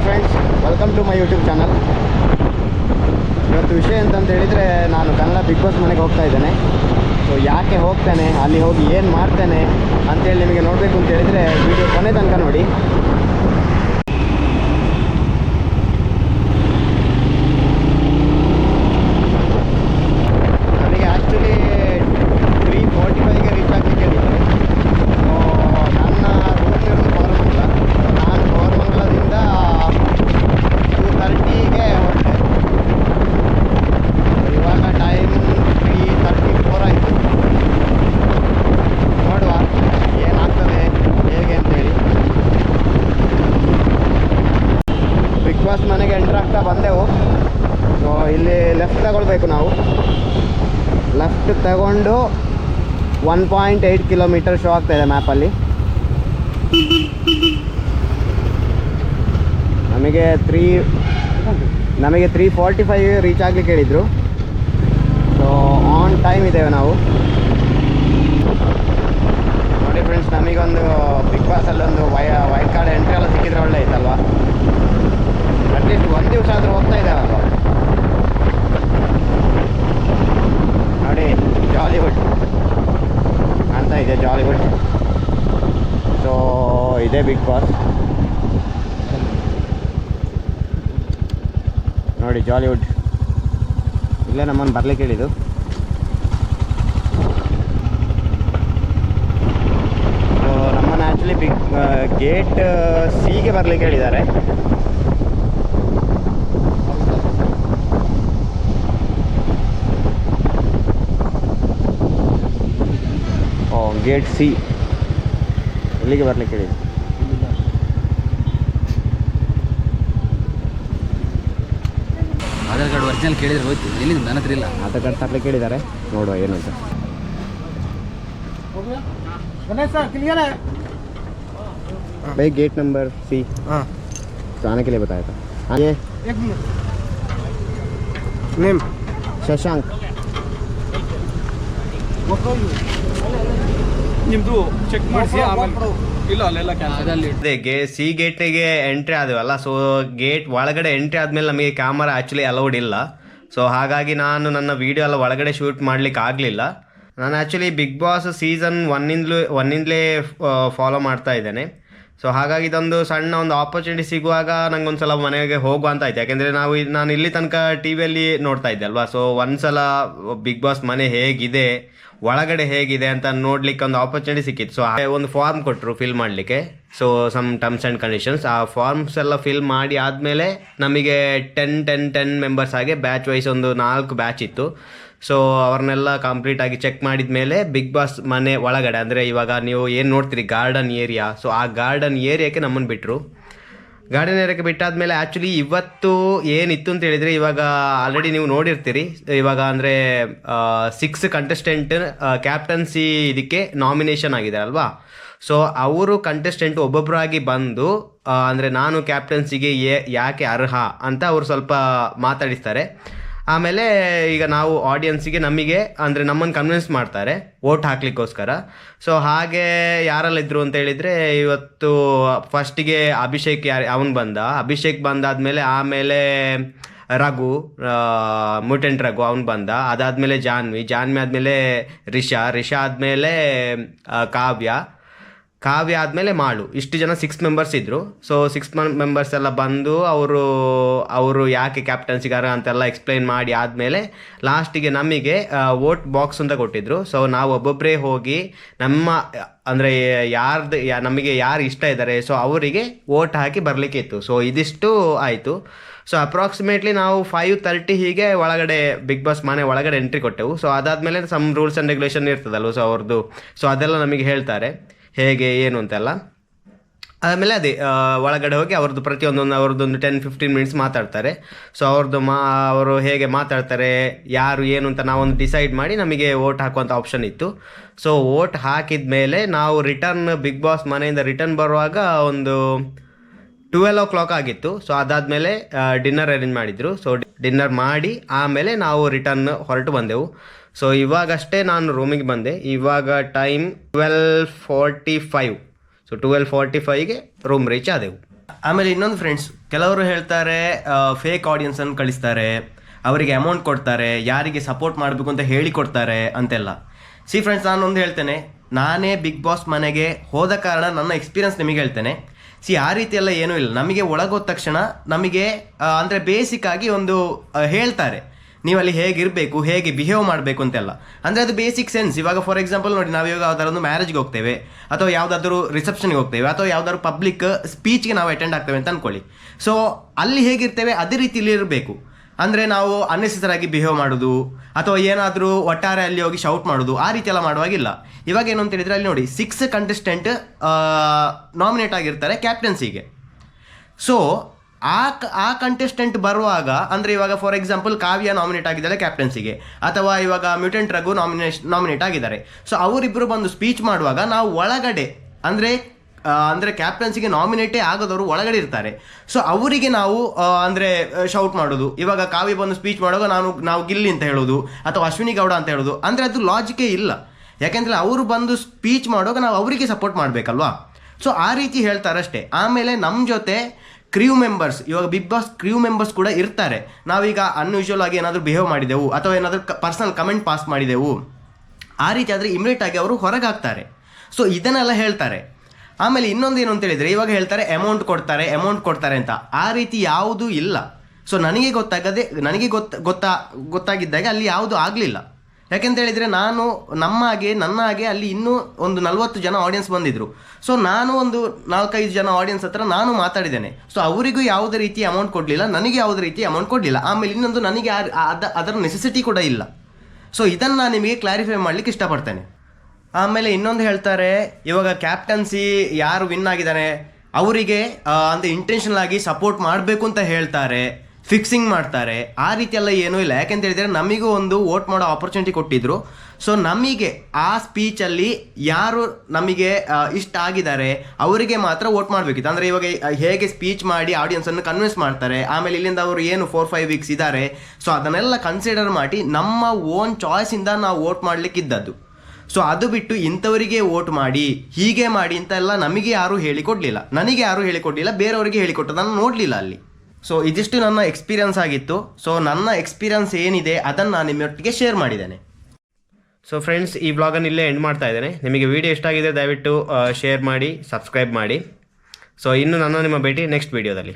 Friends, welcome to my YouTube channel. ಇವತ್ತು ವಿಷಯ ಅಂತಂತ ಹೇಳಿದರೆ, ನಾನು ಕನ್ನಡ ಬಿಗ್ ಬಾಸ್ ಮನೆಗೆ ಹೋಗ್ತಾ ಇದ್ದೇನೆ. ಸೊ ಯಾಕೆ ಹೋಗ್ತಾನೆ, ಅಲ್ಲಿ ಹೋಗಿ ಏನು ಮಾಡ್ತಾನೆ ಅಂತೇಳಿ ನಿಮಗೆ ನೋಡಬೇಕು ಅಂತ ಹೇಳಿದರೆ ವಿಡಿಯೋ ಕೊನೆ ತನಕ ನೋಡಿ. ನನಗೆ ಆ್ಯಕ್ಚುಲಿ 3:45ಗೆ ರೀಚ್ ಆಗಲಿಕ್ಕೆ ಹೇಳಿದ್ರು. ಸೊ ನನ್ನ ರೂಮ್ ಇರೋದು ಕೋರಮಂಗಲ. ನಾನು ಕೋರಮಂಗಲದಿಂದ 2:30ಗೆ ಹೊರಟೆ. ಇವಾಗ ಟೈಮ್ 3:34 ಆಯಿತು. ನೋಡುವ ಏನಾಗ್ತದೆ ಹೇಗೆ ಅಂತೇಳಿ. ಬಿಗ್ ಬಾಸ್ ಮನೆಗೆ ಎಂಟ್ರ್ ಆಗ್ತಾ ಬಂದೆವು. ಸೊ ಇಲ್ಲಿ ಲೆಫ್ಟ್ ತಗೊಳ್ಬೇಕು ನಾವು. ಲೆಫ್ಟ್ ತಗೊಂಡು 1.8 ಕಿಲೋಮೀಟರ್ ಶೋ ಆಗ್ತಾ ಇದೆ ಮ್ಯಾಪಲ್ಲಿ. ನಮಗೆ 3:45 ರೀಚ್ ಆಗಲಿಕ್ಕೆ ಹೇಳಿದರು. ಸೊ ಆನ್ ಟೈಮ್ ಇದ್ದೇವೆ ನಾವು. ನೋಡಿ ಫ್ರೆಂಡ್ಸ್, ನಮಗೊಂದು ಬಿಗ್ ಬಾಸಲ್ಲಿ ಒಂದು ವೈಲ್ಡ್ ಕಾರ್ಡ್ ಎಂಟ್ರಿ ಎಲ್ಲ ಸಿಕ್ಕಿದ್ರೆ ಒಳ್ಳೆ ಇತ್ತಲ್ವ. ಅಟ್ಲೀಸ್ಟ್ ಒಂದು ದಿವಸ ಆದರೂ ಹೋಗ್ತಾ ಇದ್ದಾವಲ್ವ. ನೋಡಿ ಜಾಲಿವುಡ್ ಕಾಣ್ತಾ ಇದೆ, ಜಾಲಿವುಡ್. ಸೊ ಇದೇ ಬಿಗ್ ಬಾಸ್. ನೋಡಿ ಜಾಲಿವುಡ್ ಇಲ್ಲೇ ನಮ್ಮನ್ನು ಬರ್ಲಿಕ್ಕೆ ಹೇಳಿದ್ದು. ಸೊ ನಮ್ಮನ್ನು ಆ್ಯಕ್ಚುಲಿ ಗೇಟ್ ಸಿಗೆ ಬರ್ಲಿಕ್ಕೆ ಹೇಳಿದ್ದಾರೆ. ಗೇಟ್ ಸಿ ಎಲ್ಲಿಗೆ ಬರ್ಲಿಕ್ಕೆ ಹೇಳಿದ್ರು. ಆಧಾರ್ ಕಾರ್ಡ್ ಒರಿಜಿನಲ್ ಕೇಳಿದ್ರೆ ಹೋಯ್ತು. ಎಲ್ಲಿಂದ ನನ್ನ ಹತ್ರ ಇಲ್ಲ. ಆಧಾರ್ ಕಾರ್ಡ್ ತರಲಿಕ್ಕೆ ಹೇಳಿದ್ದಾರೆ. ನೋಡುವ ಏನು ಅಂತ. भाई गेट नंबर सी तो आने के लिए बताया था. ये नेम शशांक. ನಿಮ್ಮದು ಚೆಕ್ ಮಾಡಿಸಿ ಇಲ್ಲ ಅಲ್ಲೆಲ್ಲ ಅದೇ ಸಿ ಗೇಟಿಗೆ ಎಂಟ್ರಿ ಆದವಲ್ಲ. ಸೊ ಗೇಟ್ ಒಳಗಡೆ ಎಂಟ್ರಿ ಆದಮೇಲೆ ನಮಗೆ ಕ್ಯಾಮರಾ ಆ್ಯಕ್ಚುಲಿ ಅಲೌಡ್ ಇಲ್ಲ. ಸೊ ಹಾಗಾಗಿ ನಾನು ನನ್ನ ವೀಡಿಯೋ ಎಲ್ಲ ಒಳಗಡೆ ಶೂಟ್ ಮಾಡಲಿಕ್ಕೆ ಆಗಲಿಲ್ಲ. ನಾನು ಆ್ಯಕ್ಚುಲಿ ಬಿಗ್ ಬಾಸ್ ಸೀಸನ್ ಒನ್ನಿಂದಲೇ ಫಾಲೋ ಮಾಡ್ತಾ ಇದ್ದೇನೆ. ಸೊ ಹಾಗಾಗಿ ಇದೊಂದು ಸಣ್ಣ ಒಂದು ಆಪರ್ಚುನಿಟಿ ಸಿಗುವಾಗ ನಂಗೊಂದು ಸಲ ಮನೆಗೆ ಹೋಗುವ ಅಂತ ಆಯ್ತು. ಯಾಕೆಂದರೆ ನಾನು ಇಲ್ಲಿ ತನಕ ಟಿ ವಿಯಲ್ಲಿ ನೋಡ್ತಾ ಇದ್ದೆ ಅಲ್ವಾ. ಸೊ ಒಂದ್ಸಲ ಬಿಗ್ ಬಾಸ್ ಮನೆ ಹೇಗಿದೆ, ಒಳಗಡೆ ಹೇಗಿದೆ ಅಂತ ನೋಡ್ಲಿಕ್ಕೆ ಒಂದು ಆಪರ್ಚುನಿಟಿ ಸಿಕ್ಕಿತ್ತು. ಸೊ ಒಂದು ಫಾರ್ಮ್ ಕೊಟ್ಟರು ಫಿಲ್ ಮಾಡಲಿಕ್ಕೆ. So some terms and conditions, ಆ ಫಾರ್ಮ್ಸ್ ಎಲ್ಲ ಫಿಲ್ ಮಾಡಿ ಆದಮೇಲೆ ನಮಗೆ 10 ಮೆಂಬರ್ಸ್ ಆಗಿ ಬ್ಯಾಚ್ ವೈಸ್ ಒಂದು 4 ಬ್ಯಾಚ್ ಇತ್ತು. ಸೊ ಅವ್ರನ್ನೆಲ್ಲ ಕಂಪ್ಲೀಟಾಗಿ ಚೆಕ್ ಮಾಡಿದ ಮೇಲೆ ಬಿಗ್ ಬಾಸ್ ಮನೆ ಒಳಗಡೆ, ಅಂದರೆ ಇವಾಗ ನೀವು ಏನು ನೋಡ್ತೀರಿ ಗಾರ್ಡನ್ ಏರಿಯಾ, ಸೊ ಆ ಗಾರ್ಡನ್ ಏರಿಯಾಕ್ಕೆ ನಮ್ಮನ್ನು ಬಿಟ್ಟರು. ಗಾರ್ಡನ್ ಏರಿಯಾಕ್ಕೆ ಬಿಟ್ಟಾದ್ಮೇಲೆ ಆ್ಯಕ್ಚುಲಿ ಇವತ್ತು ಏನಿತ್ತು ಅಂತ ಹೇಳಿದರೆ, ಇವಾಗ ಆಲ್ರೆಡಿ ನೀವು ನೋಡಿರ್ತೀರಿ. ಇವಾಗ ಅಂದರೆ 6 ಕಂಟೆಸ್ಟೆಂಟ್ ಕ್ಯಾಪ್ಟನ್ಸಿ ಇದಕ್ಕೆ ನಾಮಿನೇಷನ್ ಆಗಿದೆ ಅಲ್ವಾ. ಸೊ ಅವರು ಕಂಟೆಸ್ಟೆಂಟ್ ಒಬ್ಬೊಬ್ಬರಾಗಿ ಬಂದು ಅಂದರೆ ನಾನು ಕ್ಯಾಪ್ಟನ್ಸಿಗೆ ಯಾಕೆ ಅರ್ಹ ಅಂತ ಅವರು ಸ್ವಲ್ಪ ಮಾತಾಡಿಸ್ತಾರೆ. ಆಮೇಲೆ ಈಗ ನಾವು ಆಡಿಯನ್ಸಿಗೆ ನಮಗೆ ಅಂದರೆ ನಮ್ಮನ್ನು ಕನ್ವಿನ್ಸ್ ಮಾಡ್ತಾರೆ ವೋಟ್ ಹಾಕ್ಲಿಕ್ಕೋಸ್ಕರ. ಸೊ ಹಾಗೆ ಯಾರೆಲ್ಲ ಇದ್ದರು ಅಂತ ಹೇಳಿದರೆ, ಇವತ್ತು ಫಸ್ಟಿಗೆ ಅಭಿಷೇಕ್ ಅವನು ಬಂದ. ಅಭಿಷೇಕ್ ಬಂದಾದಮೇಲೆ ಆಮೇಲೆ ರಘು, ಮ್ಯೂಟೆಂಟ್ ರಘು ಅವನು ಬಂದ. ಅದಾದಮೇಲೆ ಜಾನ್ವಿ ಆದಮೇಲೆ ರಿಷಾ ಆದಮೇಲೆ ಕಾವ್ಯ ಆದಮೇಲೆ ಮಾಳು. ಇಷ್ಟು ಜನ 6 ಮೆಂಬರ್ಸ್ ಇದ್ದರು. ಸೊ 6 ಮೆಂಬರ್ಸ್ ಎಲ್ಲ ಬಂದು ಅವರು ಯಾಕೆ ಕ್ಯಾಪ್ಟನ್ಸಿಗಾರ ಅಂತೆಲ್ಲ ಎಕ್ಸ್ಪ್ಲೈನ್ ಮಾಡಿ ಆದಮೇಲೆ ಲಾಸ್ಟಿಗೆ ನಮಗೆ ವೋಟ್ ಬಾಕ್ಸ್ ಅಂತ ಕೊಟ್ಟಿದ್ರು. ಸೊ ನಾವು ಒಬ್ಬೊಬ್ಬರೇ ಹೋಗಿ ನಮ್ಮ ಅಂದರೆ ನಮಗೆ ಯಾರು ಇಷ್ಟ ಇದ್ದಾರೆ ಸೊ ಅವರಿಗೆ ವೋಟ್ ಹಾಕಿ ಬರಲಿಕ್ಕೆ ಇತ್ತು. ಸೊ ಇದಿಷ್ಟು ಆಯಿತು. ಸೊ ಅಪ್ರಾಕ್ಸಿಮೇಟ್ಲಿ ನಾವು 5:30 ಹೀಗೆ ಒಳಗಡೆ ಬಿಗ್ ಬಾಸ್ ಮನೆ ಒಳಗಡೆ ಎಂಟ್ರಿ ಕೊಟ್ಟೆವು. ಸೊ ಅದಾದಮೇಲೆ ಸಮ್ ರೂಲ್ಸ್ ಆ್ಯಂಡ್ ರೆಗ್ಯುಲೇಷನ್ ಇರ್ತದಲ್ವ, ಸೊ ಅವ್ರದ್ದು. ಸೊ ಅದೆಲ್ಲ ನಮಗೆ ಹೇಳ್ತಾರೆ ಹೇಗೆ ಏನು ಅಂತೆಲ್ಲ. ಆಮೇಲೆ ಅದೇ ಒಳಗಡೆ ಹೋಗಿ ಅವ್ರದ್ದು ಅವ್ರದ್ದೊಂದು 10-15 ಮಿನಿಟ್ಸ್ ಮಾತಾಡ್ತಾರೆ. ಸೊ ಅವರು ಹೇಗೆ ಮಾತಾಡ್ತಾರೆ, ಯಾರು ಏನು ಅಂತ ನಾವೊಂದು ಡಿಸೈಡ್ ಮಾಡಿ ನಮಗೆ ವೋಟ್ ಹಾಕುವಂಥ ಆಪ್ಷನ್ ಇತ್ತು. ಸೊ ವೋಟ್ ಹಾಕಿದ ಮೇಲೆ ನಾವು ಬಿಗ್ ಬಾಸ್ ಮನೆಯಿಂದ ರಿಟರ್ನ್ ಬರುವಾಗ ಒಂದು 12 o'clock ಆಗಿತ್ತು. ಸೊ ಅದಾದಮೇಲೆ ಡಿನ್ನರ್ ಅರೇಂಜ್ ಮಾಡಿದರು. ಸೊ ಡಿನ್ನರ್ ಮಾಡಿ ಆಮೇಲೆ ನಾವು ರಿಟರ್ನ್ ಹೊರಟು ಬಂದೆವು. ಸೊ ಇವಾಗಷ್ಟೇ ನಾನು ರೂಮಿಗೆ ಬಂದೆ. ಇವಾಗ ಟೈಮ್ 12:45. ಸೊ 12:45ಗೆ ರೂಮ್ ರೀಚ್ ಆದೆವು. ಆಮೇಲೆ ಇನ್ನೊಂದು ಫ್ರೆಂಡ್ಸ್, ಕೆಲವರು ಹೇಳ್ತಾರೆ ಫೇಕ್ ಆಡಿಯನ್ಸನ್ನು ಕಳಿಸ್ತಾರೆ, ಅವರಿಗೆ ಅಮೌಂಟ್ ಕೊಡ್ತಾರೆ, ಯಾರಿಗೆ ಸಪೋರ್ಟ್ ಮಾಡಬೇಕು ಅಂತ ಹೇಳಿಕೊಡ್ತಾರೆ ಅಂತೆಲ್ಲ. ಫ್ರೆಂಡ್ಸ್, ನಾನೊಂದು ಹೇಳ್ತೇನೆ, ನಾನೇ ಬಿಗ್ ಬಾಸ್ ಮನೆಗೆ ಹೋದ ಕಾರಣ ನನ್ನ ಎಕ್ಸ್ಪೀರಿಯನ್ಸ್ ನಿಮಗೆ ಹೇಳ್ತೇನೆ. ಆ ರೀತಿ ಎಲ್ಲ ಏನೂ ಇಲ್ಲ. ನಮಗೆ ಒಳಗೋದ ತಕ್ಷಣ ನಮಗೆ ಅಂದರೆ ಬೇಸಿಕ್ಕಾಗಿ ಒಂದು ಹೇಳ್ತಾರೆ, ನೀವಲ್ಲಿ ಹೇಗಿರಬೇಕು, ಹೇಗೆ ಬಿಹೇವ್ ಮಾಡಬೇಕು ಅಂತೆಲ್ಲ. ಅಂದರೆ ಅದು ಬೇಸಿಕ್ ಸೆನ್ಸ್. ಇವಾಗ ಫಾರ್ ಎಕ್ಸಾಂಪಲ್ ನೋಡಿ, ನಾವು ಇವಾಗ ಯಾವುದಾದ್ರು ಒಂದು ಮ್ಯಾರೇಜ್ಗೆ ಹೋಗ್ತೇವೆ, ಅಥವಾ ಯಾವುದಾದ್ರೂ ರಿಸೆಪ್ಷನ್ಗೆ ಹೋಗ್ತೇವೆ, ಅಥವಾ ಯಾವುದಾದ್ರು ಪಬ್ಲಿಕ್ ಸ್ಪೀಚ್ಗೆ ನಾವು ಅಟೆಂಡ್ ಆಗ್ತೇವೆ ಅಂತ ಅಂದ್ಕೊಳ್ಳಿ. ಸೊ ಅಲ್ಲಿ ಹೇಗಿರ್ತೇವೆ ಅದೇ ರೀತಿಯಲ್ಲಿ ಇರಬೇಕು. ಅಂದರೆ ನಾವು ಅನ್ನೆಸೆಸರಿ ಆಗಿ ಬಿಹೇವ್ ಮಾಡೋದು, ಅಥವಾ ಏನಾದರೂ ಒಟ್ಟಾರೆ ಅಲ್ಲಿ ಹೋಗಿ ಶೌಟ್ ಮಾಡೋದು, ಆ ರೀತಿ ಎಲ್ಲ ಮಾಡುವಾಗಿಲ್ಲ. ಇವಾಗ ಏನು ಅಂತ ಹೇಳಿದರೆ, ಅಲ್ಲಿ ನೋಡಿ 6 ಕಂಟೆಸ್ಟೆಂಟ್ ನಾಮಿನೇಟ್ ಆಗಿರ್ತಾರೆ ಕ್ಯಾಪ್ಟನ್ಸಿಗೆ. ಸೊ ಆ ಕಂಟೆಸ್ಟೆಂಟ್ ಬರುವಾಗ, ಅಂದರೆ ಇವಾಗ ಫಾರ್ ಎಕ್ಸಾಂಪಲ್ ಕಾವ್ಯ ನಾಮಿನೇಟ್ ಆಗಿದ್ದಾರೆ ಕ್ಯಾಪ್ಟನ್ಸಿಗೆ, ಅಥವಾ ಇವಾಗ ಮ್ಯೂಟೆಂಟ್ ರಘು ನಾಮಿನೇಟ್ ಆಗಿದ್ದಾರೆ. ಸೊ ಅವರಿಬ್ಬರು ಬಂದು ಸ್ಪೀಚ್ ಮಾಡುವಾಗ ನಾವು ಒಳಗಡೆ ಅಂದರೆ ಕ್ಯಾಪ್ಟನ್ಸಿಗೆ ನಾಮಿನೇಟೇ ಆಗೋದವರು ಒಳಗಡೆ ಇರ್ತಾರೆ. ಸೊ ಅವರಿಗೆ ನಾವು ಅಂದರೆ ಶೌಟ್ ಮಾಡೋದು. ಇವಾಗ ಕಾವ್ಯ ಬಂದು ಸ್ಪೀಚ್ ಮಾಡುವಾಗ ನಾವು ಗಿಲ್ಲಿ ಅಂತ ಹೇಳೋದು, ಅಥವಾ ಅಶ್ವಿನಿ ಗೌಡ ಅಂತ ಹೇಳೋದು, ಅಂದರೆ ಅದು ಲಾಜಿಕೇ ಇಲ್ಲ. ಯಾಕೆಂದರೆ ಅವರು ಬಂದು ಸ್ಪೀಚ್ ಮಾಡುವಾಗ ನಾವು ಅವರಿಗೆ ಸಪೋರ್ಟ್ ಮಾಡಬೇಕಲ್ವಾ. ಸೊ ಆ ರೀತಿ ಹೇಳ್ತಾರಷ್ಟೇ. ಆಮೇಲೆ ನಮ್ಮ ಜೊತೆ ಕ್ರ್ಯೂ ಮೆಂಬರ್ಸ್, ಇವಾಗ ಬಿಗ್ ಬಾಸ್ ಕ್ರ್ಯೂ ಮೆಂಬರ್ಸ್ ಕೂಡ ಇರ್ತಾರೆ. ನಾವೀಗ ಅನ್ಯೂಶುವಲ್ ಆಗಿ ಏನಾದರೂ ಬಿಹೇವ್ ಮಾಡಿದೆವು, ಅಥವಾ ಏನಾದರೂ ಪರ್ಸನಲ್ ಕಮೆಂಟ್ ಪಾಸ್ ಮಾಡಿದೆವು, ಆ ರೀತಿ ಆದರೆ ಇಮಿಡಿಯೇಟ್ ಆಗಿ ಅವರು ಹೊರಗೆ ಹಾಕ್ತಾರೆ. ಸೊ ಇದನ್ನೆಲ್ಲ ಹೇಳ್ತಾರೆ. ಆಮೇಲೆ ಇನ್ನೊಂದು ಏನು ಅಂತ ಹೇಳಿದರೆ, ಇವಾಗ ಹೇಳ್ತಾರೆ ಅಮೌಂಟ್ ಕೊಡ್ತಾರೆ ಅಂತ. ಆ ರೀತಿ ಯಾವುದೂ ಇಲ್ಲ. ಸೊ ನನಗೆ ಗೊತ್ತಾಗಿದ್ದಾಗ ಅಲ್ಲಿ ಯಾವುದು ಆಗಲಿಲ್ಲ. ಯಾಕೆಂತ ಹೇಳಿದರೆ, ನನ್ನ ಹಾಗೆ ಅಲ್ಲಿ ಇನ್ನೂ ಒಂದು 40 ಜನ ಆಡಿಯನ್ಸ್ ಬಂದಿದ್ದರು. ಸೊ ನಾನು ಒಂದು 4-5 ಜನ ಆಡಿಯನ್ಸ್ ಹತ್ರ ನಾನು ಮಾತಾಡಿದ್ದೇನೆ. ಸೊ ಅವರಿಗೂ ಯಾವುದೇ ರೀತಿ ಅಮೌಂಟ್ ಕೊಡಲಿಲ್ಲ, ನನಗೆ ಯಾವುದೇ ರೀತಿ ಅಮೌಂಟ್ ಕೊಡಲಿಲ್ಲ. ಆಮೇಲೆ ಇನ್ನೊಂದು, ನನಗೆ ಅದರ ನೆಸೆಸಿಟಿ ಕೂಡ ಇಲ್ಲ. ಸೊ ಇದನ್ನು ನಾನು ನಿಮಗೆ ಕ್ಲಾರಿಫೈ ಮಾಡಲಿಕ್ಕೆ ಇಷ್ಟಪಡ್ತೇನೆ. ಆಮೇಲೆ ಇನ್ನೊಂದು ಹೇಳ್ತಾರೆ, ಇವಾಗ ಕ್ಯಾಪ್ಟನ್ಸಿ ಯಾರು ವಿನ್ ಆಗಿದ್ದಾನೆ ಅವರಿಗೆ ಅಂದರೆ ಇಂಟೆನ್ಷನಲ್ ಆಗಿ ಸಪೋರ್ಟ್ ಮಾಡಬೇಕು ಅಂತ ಹೇಳ್ತಾರೆ, ಫಿಕ್ಸಿಂಗ್ ಮಾಡ್ತಾರೆ. ಆ ರೀತಿ ಎಲ್ಲ ಏನೂ ಇಲ್ಲ. ಯಾಕೆಂತ ಹೇಳಿದರೆ, ನಮಗೂ ಒಂದು ವೋಟ್ ಮಾಡೋ ಆಪರ್ಚುನಿಟಿ ಕೊಟ್ಟಿದ್ದರು. ಸೊ ನಮಗೆ ಆ ಸ್ಪೀಚಲ್ಲಿ ಯಾರು ನಮಗೆ ಇಷ್ಟ ಆಗಿದ್ದಾರೆ ಅವರಿಗೆ ಮಾತ್ರ ವೋಟ್ ಮಾಡಬೇಕಿತ್ತು. ಅಂದರೆ ಇವಾಗ ಹೇಗೆ ಸ್ಪೀಚ್ ಮಾಡಿ ಆಡಿಯನ್ಸನ್ನು ಕನ್ವಿನ್ಸ್ ಮಾಡ್ತಾರೆ, ಆಮೇಲೆ ಇಲ್ಲಿಂದ ಅವರು ಏನು 4-5 ವೀಕ್ಸ್ ಇದ್ದಾರೆ, ಸೊ ಅದನ್ನೆಲ್ಲ ಕನ್ಸಿಡರ್ ಮಾಡಿ ನಮ್ಮ ಓನ್ ಚಾಯ್ಸಿಂದ ನಾವು ವೋಟ್ ಮಾಡಲಿಕ್ಕಿದ್ದದ್ದು. ಸೊ ಅದು ಬಿಟ್ಟು ಇಂಥವರಿಗೆ ವೋಟ್ ಮಾಡಿ, ಹೀಗೆ ಮಾಡಿ ಅಂತೆಲ್ಲ ನಮಗೆ ಯಾರೂ ಹೇಳಿಕೊಡಲಿಲ್ಲ, ನನಗೆ ಯಾರೂ ಹೇಳಿಕೊಡಲಿಲ್ಲ, ಬೇರೆಯವರಿಗೆ ಹೇಳಿಕೊಟ್ಟದನ್ನು ನೋಡಲಿಲ್ಲ ಅಲ್ಲಿ. ಸೊ ಇದಿಷ್ಟು ನನ್ನ ಎಕ್ಸ್ಪೀರಿಯನ್ಸ್ ಆಗಿತ್ತು. ಸೊ ನನ್ನ ಎಕ್ಸ್ಪೀರಿಯನ್ಸ್ ಏನಿದೆ ಅದನ್ನು ನಾನು ನಿಮ್ಮೊಟ್ಟಿಗೆ ಶೇರ್ ಮಾಡಿದ್ದೇನೆ. ಸೊ ಫ್ರೆಂಡ್ಸ್, ಈ ಬ್ಲಾಗನ್ನು ಇಲ್ಲೇ ಎಂಡ್ ಮಾಡ್ತಾ ಇದ್ದೇನೆ. ನಿಮಗೆ ವಿಡಿಯೋ ಇಷ್ಟ ಆಗಿದೆ ದಯವಿಟ್ಟು ಶೇರ್ ಮಾಡಿ, ಸಬ್ಸ್ಕ್ರೈಬ್ ಮಾಡಿ. ಸೊ ಇನ್ನು ನಿಮ್ಮ ಭೇಟಿ ನೆಕ್ಸ್ಟ್ ವಿಡಿಯೋದಲ್ಲಿ.